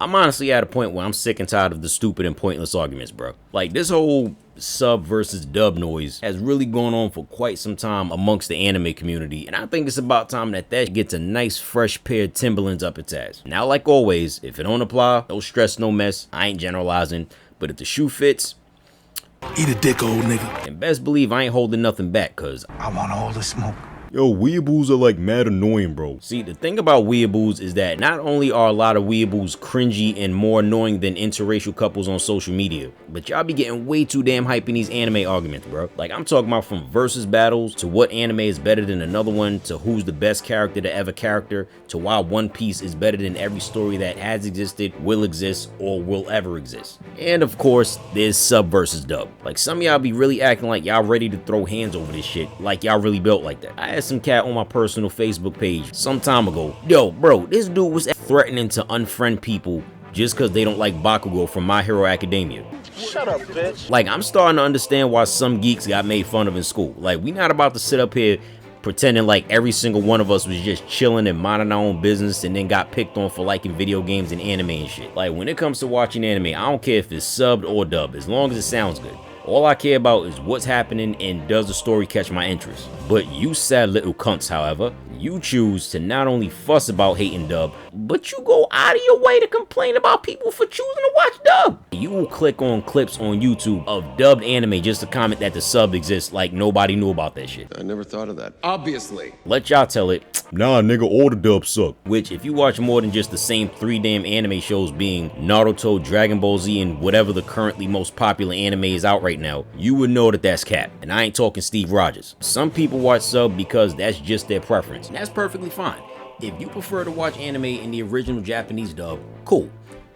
I'm honestly at a point where I'm sick and tired of the stupid and pointless arguments, bro. Like, this whole sub versus dub noise has really gone on for quite some time amongst the anime community, and I think it's about time that gets a nice fresh pair of Timberlands up its ass. Now, like always, if it don't apply, no stress, no mess. I ain't generalizing, but if the shoe fits, eat a dick, old nigga. And best believe I ain't holding nothing back, cause I want all the smoke. Yo, weeaboos are like mad annoying, bro. See, the thing about weeaboos is that not only are a lot of weeaboos cringy and more annoying than interracial couples on social media, but y'all be getting way too damn hype in these anime arguments, bro. Like, I'm talking about from versus battles, to what anime is better than another one, to who's the best character to ever character, to why One Piece is better than every story that has existed, will exist, or will ever exist. And of course, there's sub versus dub. Like, some of y'all be really acting like y'all ready to throw hands over this shit, like y'all really built like that. I had some cat on my personal Facebook page some time ago. Yo, bro, this dude was threatening to unfriend people just because they don't like Bakugo from My Hero Academia. Shut up, bitch. Like, I'm starting to understand why some geeks got made fun of in school. Like, we not about to sit up here pretending like every single one of us was just chilling and minding our own business and then got picked on for liking video games and anime and shit. Like, when it comes to watching anime, I don't care if it's subbed or dubbed, as long as it sounds good. All I care about is what's happening and does the story catch my interest. But you sad little cunts, however, you choose to not only fuss about hating dub, but you go out of your way to complain about people for choosing to watch dub. You will click on clips on YouTube of dubbed anime just to comment that the sub exists like nobody knew about that shit. I never thought of that. Obviously. Let y'all tell it, nah nigga, all the dubs suck. Which, if you watch more than just the same 3 damn anime shows being Naruto, Dragon Ball Z, and whatever the currently most popular anime is out right now, you would know that that's cap. And I ain't talking Steve Rogers. Some people watch sub because that's just their preference. And that's perfectly fine. If you prefer to watch anime in the original Japanese dub, cool.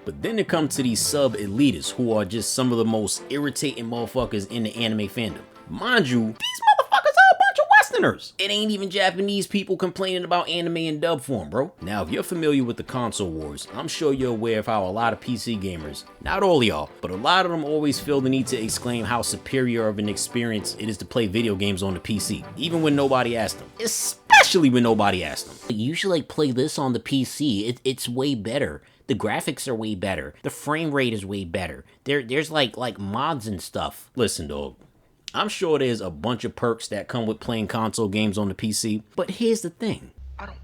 But then it comes to these sub elitists who are just some of the most irritating motherfuckers in the anime fandom. Mind you, these motherfuckers are a bunch of Westerners. It ain't even Japanese people complaining about anime in dub form, bro. Now, if you're familiar with the console wars, I'm sure you're aware of how a lot of PC gamers, not all y'all, but a lot of them always feel the need to exclaim how superior of an experience it is to play video games on the PC, even when nobody asked them. Especially when nobody asked them. You should like play this on the PC, it's way better. The graphics are way better. The frame rate is way better. There's like mods and stuff. Listen, dog. I'm sure there's a bunch of perks that come with playing console games on the PC, but here's the thing. I don't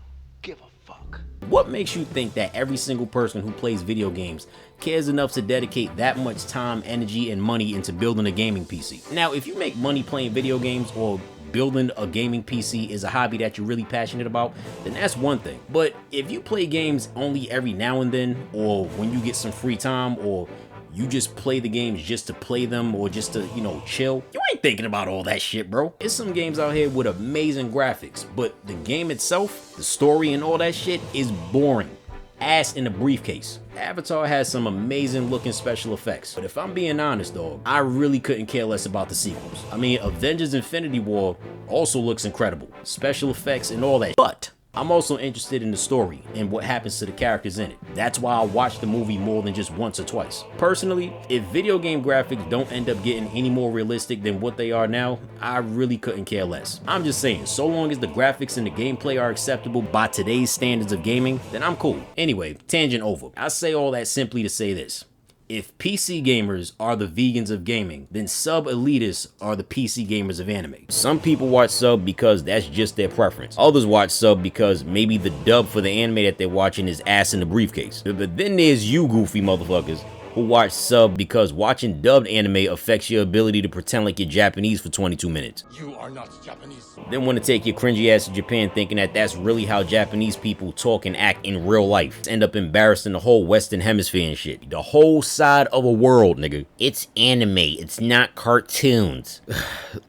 give a fuck. What makes you think that every single person who plays video games cares enough to dedicate that much time, energy, and money into building a gaming PC? Now, if you make money playing video games or building a gaming PC is a hobby that you're really passionate about, then that's one thing. But if you play games only every now and then, or when you get some free time, or you just play the games just to play them or just to, you know, chill, you ain't thinking about all that shit, bro. There's some games out here with amazing graphics, but the game itself, the story and all that shit is boring. Ass in a briefcase. Avatar has some amazing looking special effects, but if I'm being honest, dog, I really couldn't care less about the sequels. I mean, Avengers Infinity War also looks incredible, special effects and all that, but I'm also interested in the story and what happens to the characters in it. That's why I watch the movie more than just once or twice. Personally, if video game graphics don't end up getting any more realistic than what they are now, I really couldn't care less. I'm just saying, so long as the graphics and the gameplay are acceptable by today's standards of gaming, then I'm cool. Anyway, tangent over. I say all that simply to say this. If PC gamers are the vegans of gaming, then sub elitists are the PC gamers of anime. Some people watch sub because that's just their preference. Others watch sub because maybe the dub for the anime that they're watching is ass in the briefcase. But then there's you goofy motherfuckers who watch sub because watching dubbed anime affects your ability to pretend like you're Japanese for 22 minutes. You are not Japanese. Then want to take your cringy ass to Japan thinking that that's really how Japanese people talk and act in real life. End up embarrassing the whole Western hemisphere and shit. The whole side of a world, nigga. It's anime, it's not cartoons.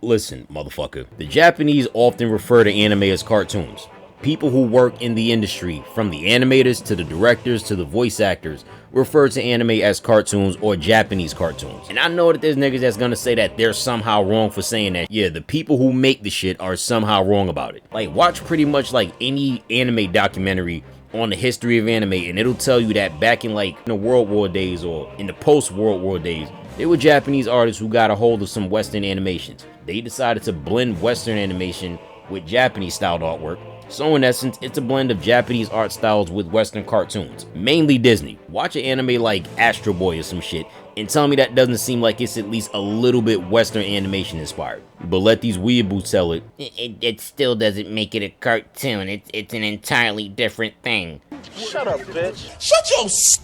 Listen, motherfucker. The Japanese often refer to anime as cartoons. People who work in the industry, from the animators to the directors to the voice actors, refer to anime as cartoons or Japanese cartoons. And I know that there's niggas that's gonna say that they're somehow wrong for saying that. Yeah, the people who make the shit are somehow wrong about it. Like, watch pretty much like any anime documentary on the history of anime and it'll tell you that back in like the World War days or in the post-World War days, there were Japanese artists who got a hold of some Western animations. They decided to blend Western animation with Japanese styled artwork, So in essence, it's a blend of Japanese art styles with Western cartoons, mainly Disney. Watch an anime like Astro Boy or some shit, and tell me that doesn't seem like it's at least a little bit Western animation inspired. But let these weeaboos tell it. It still doesn't make it a cartoon. It's an entirely different thing. Shut up, bitch.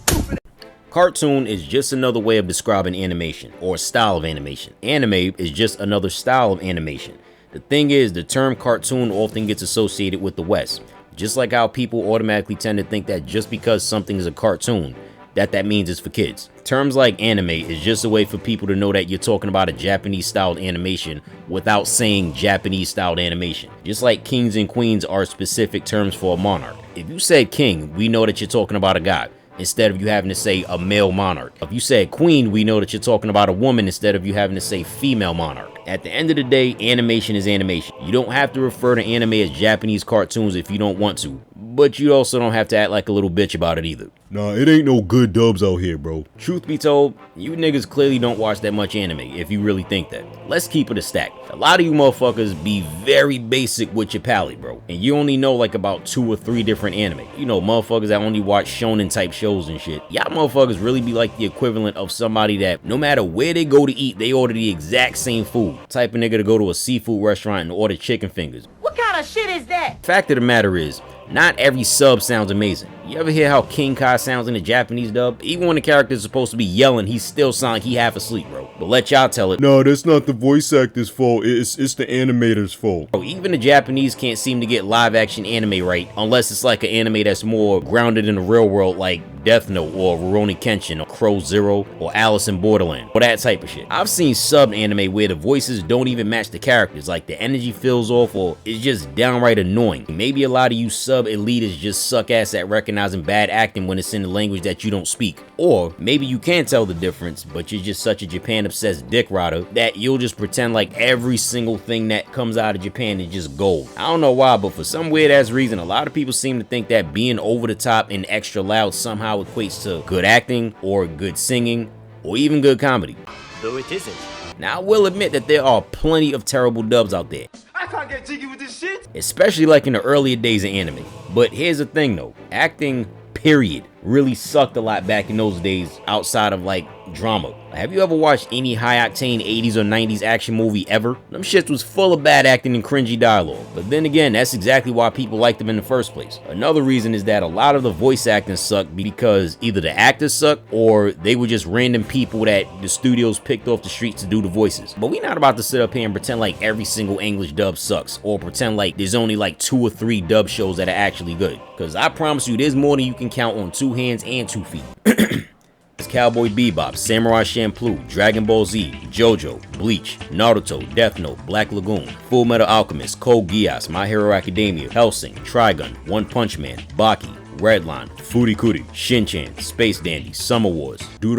Cartoon is just another way of describing animation, or style of animation. Anime is just another style of animation. The thing is, the term cartoon often gets associated with the West, just like how people automatically tend to think that just because something is a cartoon, that means it's for kids. Terms like anime is just a way for people to know that you're talking about a Japanese styled animation without saying Japanese styled animation. Just like kings and queens are specific terms for a monarch. If you said king, we know that you're talking about a guy, instead of you having to say a male monarch. If you said queen, we know that you're talking about a woman instead of you having to say female monarch. At the end of the day, animation is animation. You don't have to refer to anime as Japanese cartoons if you don't want to, but you also don't have to act like a little bitch about it either. Nah, it ain't no good dubs out here, bro. Truth be told, you niggas clearly don't watch that much anime if you really think that. Let's keep it a stack. A lot of you motherfuckers be very basic with your palate, bro. And you only know like about 2 or 3 different anime. You know, motherfuckers that only watch shonen type shows and shit. Y'all motherfuckers really be like the equivalent of somebody that no matter where they go to eat, they order the exact same food. Type of nigga to go to a seafood restaurant and order chicken fingers. What kind of shit is that? Fact of the matter is, not every sub sounds amazing. You ever hear how King Kai sounds in the Japanese dub? Even when the character is supposed to be yelling, he still sounds like he half asleep, bro. But let y'all tell it. No, that's not the voice actor's fault. It's the animator's fault. Bro, even the Japanese can't seem to get live action anime right unless it's like an anime that's more grounded in the real world, like Death Note or Rurouni Kenshin or Crow Zero or Alice in Borderland or that type of shit. I've seen sub anime where the voices don't even match the characters, like the energy feels off or it's just downright annoying. Maybe a lot of you sub elitists just suck ass at recognizing bad acting when it's in the language that you don't speak. Or maybe you can tell the difference, but you're just such a Japan obsessed dick rider that you'll just pretend like every single thing that comes out of Japan is just gold. I don't know why, but for some weird ass reason, a lot of people seem to think that being over the top and extra loud somehow equates to good acting or good singing or even good comedy. Though it isn't. Now I will admit that there are plenty of terrible dubs out there. I can't get jiggy with this shit. Especially like in the earlier days of anime. But here's the thing though, acting period really sucked a lot back in those days outside of like drama. Have you ever watched any high octane 80s or 90s action movie ever? Them shits was full of bad acting and cringy dialogue. But then again, that's exactly why people liked them in the first place. Another reason is that a lot of the voice acting sucked because either the actors sucked or they were just random people that the studios picked off the streets to do the voices. But we not about to sit up here and pretend like every single English dub sucks or pretend like there's only like 2 or 3 dub shows that are actually good. Cause I promise you there's more than you can count on 2 hands and 2 feet. Cowboy Bebop, Samurai Champloo, Dragon Ball Z, JoJo, Bleach, Naruto, Death Note, Black Lagoon, Full Metal Alchemist, Code Geass, My Hero Academia, Hellsing, Trigun, One Punch Man, Baki, Redline, Furikuri, Shin-Chan, Space Dandy, Summer Wars, Kill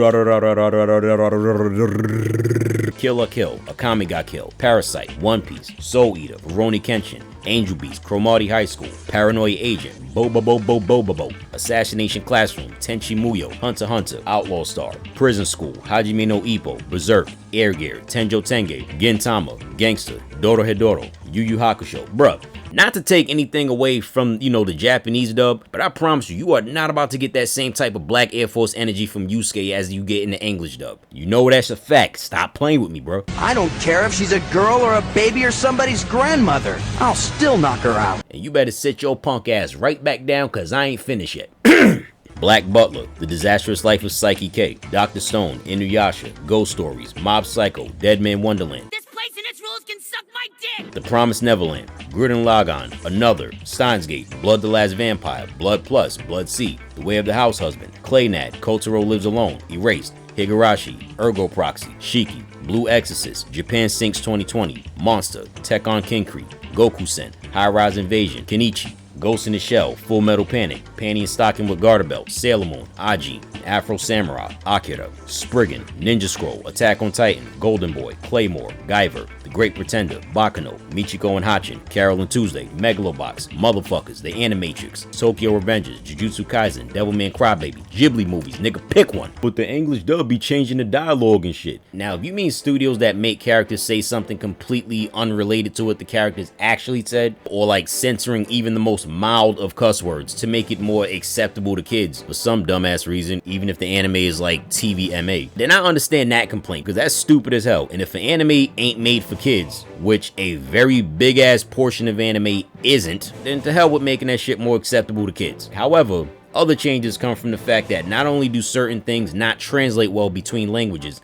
la Kill, Akame ga Kill, Parasite, One Piece, Soul Eater, Rurouni Kenshin, Angel Beats, Cromartie High School, Paranoia Agent, Bobo, Assassination Classroom, Tenchi Muyo, Hunter x Hunter, Outlaw Star, Prison School, Hajime no Ippo, Berserk, Air Gear, Tenjo Tenge, Gintama, Gangster, Dorohedoro, Yu Yu Hakusho. Bruh, not to take anything away from, you know, the Japanese dub, but I promise you, you are not about to get that same type of Black Air Force energy from Yusuke as you get in the English dub. You know that's a fact. Stop playing with me, bro. I don't care if she's a girl or a baby or somebody's grandmother. I'll still knock her out. And you better sit your punk ass right back down, cause I ain't finished yet. Black Butler, The Disastrous Life of Psyche K, Dr. Stone, Inuyasha, Ghost Stories, Mob Psycho, Dead Man Wonderland, This place and its rules can suck my dick! The Promised Neverland, Gurren Lagann, Another, Steins Gate, Blood the Last Vampire, Blood Plus, Blood C, The Way of the House Husband, Claynad, Kotaro Lives Alone, Erased, Higurashi, Ergo Proxy, Shiki, Blue Exorcist, Japan Sinks 2020, Monster, Tech on Kinkri, Goku-sen, High Rise Invasion, Kenichi, Ghost in the Shell, Full Metal Panic, Panty and Stocking with Garter Belt, Sailor Moon, Aji, Afro Samurai, Akira, Spriggan, Ninja Scroll, Attack on Titan, Golden Boy, Claymore, Guyver, The Great Pretender, Bakano, Michiko and Hachin, Carol and Tuesday, Megalobox, Motherfuckers, The Animatrix, Tokyo Revengers, Jujutsu Kaisen, Devilman Crybaby, Ghibli movies, nigga pick one. But the English dub be changing the dialogue and shit. Now if you mean studios that make characters say something completely unrelated to what the characters actually said, or like censoring even the most mild of cuss words to make it more acceptable to kids for some dumbass reason, even if the anime is like TVMA. Then I understand that complaint, because that's stupid as hell. And if an anime ain't made for kids, which a very big ass portion of anime isn't, then to hell with making that shit more acceptable to kids. However, other changes come from the fact that not only do certain things not translate well between languages,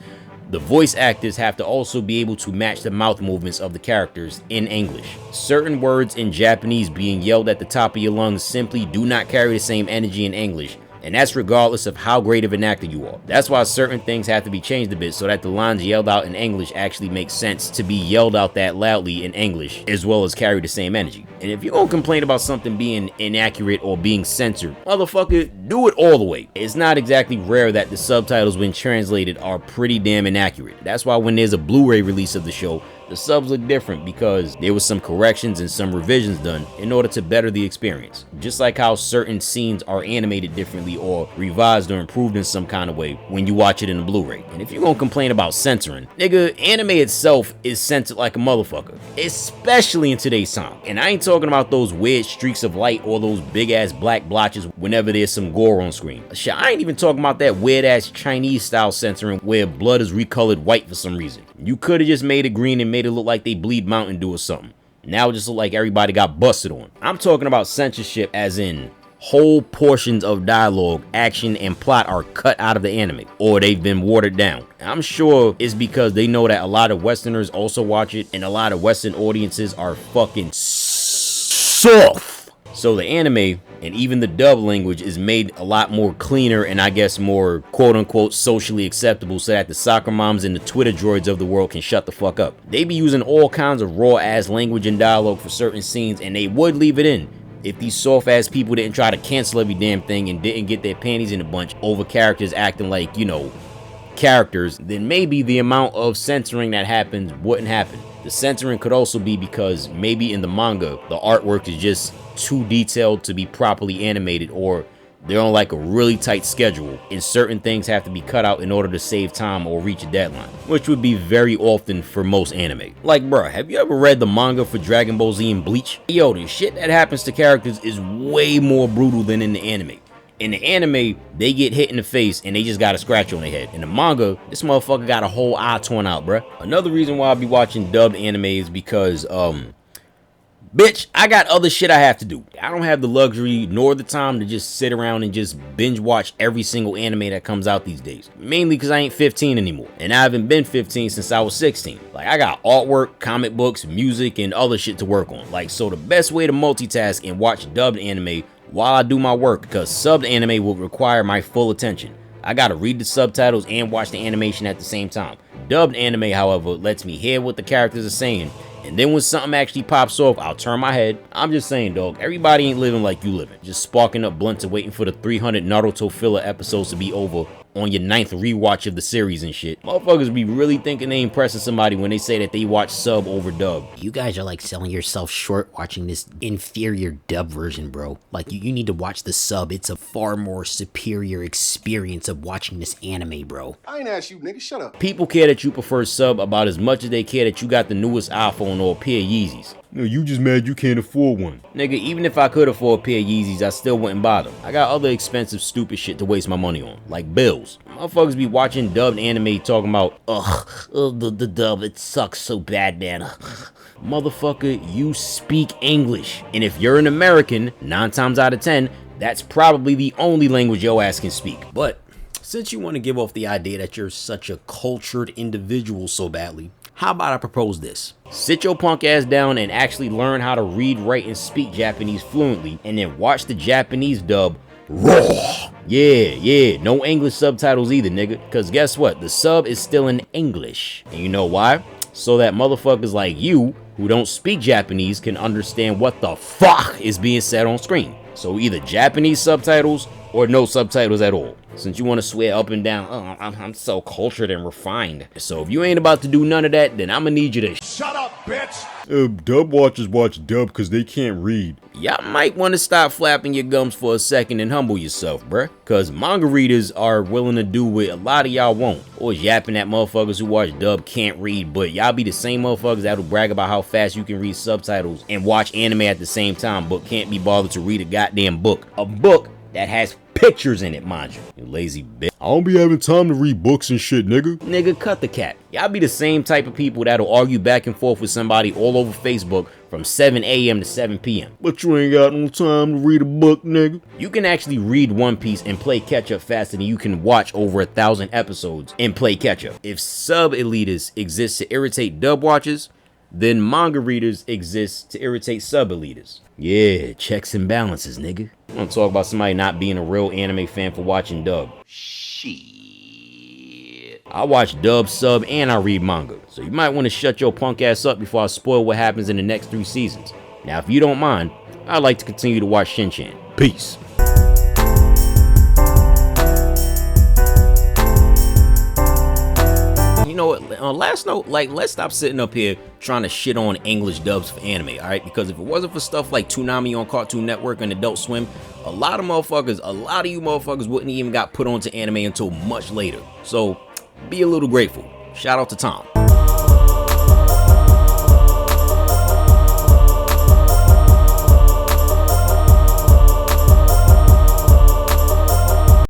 the voice actors have to also be able to match the mouth movements of the characters in English. Certain words in Japanese being yelled at the top of your lungs simply do not carry the same energy in English, and that's regardless of how great of an actor you are. That's why certain things have to be changed a bit so that the lines yelled out in English actually make sense to be yelled out that loudly in English, as well as carry the same energy. And if you're gonna complain about something being inaccurate or being censored, motherfucker, do it all the way. It's not exactly rare that the subtitles when translated are pretty damn inaccurate. That's why when there's a Blu-ray release of the show, the subs look different because there was some corrections and some revisions done in order to better the experience. Just like how certain scenes are animated differently or revised or improved in some kind of way when you watch it in a Blu-ray. And if you're gonna complain about censoring, nigga, anime itself is censored like a motherfucker, especially in today's time. And I ain't talking about those weird streaks of light or those big ass black blotches whenever there's some gore on screen. Shit, I ain't even talking about that weird ass Chinese style censoring where blood is recolored white for some reason. You could have just made it green and made it look like they bleed Mountain Dew or something. Now it just look like everybody got busted on. I'm talking about censorship as in whole portions of dialogue, action, and plot are cut out of the anime, or they've been watered down. I'm sure it's because they know that a lot of Westerners also watch it, and a lot of Western audiences are fucking soft. So the anime and even the dub language is made a lot more cleaner and I guess more quote-unquote socially acceptable so that the soccer moms and the Twitter droids of the world can shut the fuck up. They be using all kinds of raw ass language and dialogue for certain scenes, and they would leave it in if these soft ass people didn't try to cancel every damn thing and didn't get their panties in a bunch over characters acting like, you know, characters. Then maybe the amount of censoring that happens wouldn't happen. The censoring could also be because maybe in the manga the artwork is just too detailed to be properly animated, or they're on like a really tight schedule and certain things have to be cut out in order to save time or reach a deadline, which would be very often for most anime. Like, bruh, have you ever read the manga for Dragon Ball Z and Bleach? Yo, the shit that happens to characters is way more brutal than in the anime. In the anime, they get hit in the face and they just got a scratch on their head. In the manga, this motherfucker got a whole eye torn out, bruh. Another reason why I be watching dubbed anime is because, bitch, I got other shit I have to do. I don't have the luxury nor the time to just sit around and just binge watch every single anime that comes out these days. Mainly because I ain't 15 anymore. And I haven't been 15 since I was 16. Like, I got artwork, comic books, music, and other shit to work on. Like, so the best way to multitask and watch dubbed anime while I do my work, because subbed anime will require my full attention. I gotta read the subtitles and watch the animation at the same time. Dubbed anime, however, lets me hear what the characters are saying, and then when something actually pops off, I'll turn my head. I'm just saying, dog, everybody ain't living like you living. Just sparking up blunts and waiting for the 300 Naruto filler episodes to be over on your 9th rewatch of the series and shit. Motherfuckers be really thinking they impressing somebody when they say that they watch sub over dub. You guys are like selling yourself short watching this inferior dub version, bro. Like, you need to watch the sub. It's a far more superior experience of watching this anime, bro. I ain't asked you, nigga. Shut up. People care that you prefer sub about as much as they care that you got the newest iPhone or a pair of Yeezys. No, you just mad you can't afford one. Nigga, even if I could afford a pair of Yeezys, I still wouldn't buy them. I got other expensive stupid shit to waste my money on, like bills. Motherfuckers be watching dubbed anime talking about, the dub, it sucks so bad, man. Motherfucker, you speak English. And if you're an American, 9 times out of 10, that's probably the only language your ass can speak. But since you want to give off the idea that you're such a cultured individual so badly, how about I propose this? Sit your punk ass down and actually learn how to read, write, and speak Japanese fluently, and then watch the Japanese dub raw. Yeah, no English subtitles either, nigga. Cause guess what? The sub is still in English. And you know why? So that motherfuckers like you, who don't speak Japanese, can understand what the fuck is being said on screen. So either Japanese subtitles or no subtitles at all. Since you want to swear up and down, I'm so cultured and refined. So if you ain't about to do none of that, then I'm gonna need you to Shut up! bitch! Dub watchers watch dub because they can't read. Y'all might want to stop flapping your gums for a second and humble yourself, bruh. Cause manga readers are willing to do what a lot of y'all won't. Always yapping at motherfuckers who watch dub can't read, but y'all be the same motherfuckers that'll brag about how fast you can read subtitles and watch anime at the same time, but can't be bothered to read a goddamn book. A book that has pictures in it, mind you. You lazy bitch. I don't be having time to read books and shit, nigga. Nigga, cut the cap. Y'all be the same type of people that'll argue back and forth with somebody all over Facebook from 7 a.m. to 7 p.m. But you ain't got no time to read a book, nigga. You can actually read One Piece and play catch-up faster than you can watch over 1,000 episodes and play catch-up. If sub-elitists exist to irritate dub watchers, then manga readers exist to irritate sub-elitists. Yeah, checks and balances, nigga. I'm gonna talk about somebody not being a real anime fan for watching dub. Shit. I watch dub, sub, and I read manga. So you might want to shut your punk ass up before I spoil what happens in the next 3 seasons. Now, if you don't mind, I'd like to continue to watch Shin-Chan. Peace. You know what, on last note, like, let's stop sitting up here trying to shit on English dubs for anime, alright? Because if it wasn't for stuff like Toonami on Cartoon Network and Adult Swim, a lot of you motherfuckers wouldn't even got put onto anime until much later. So, be a little grateful. Shout out to Tom.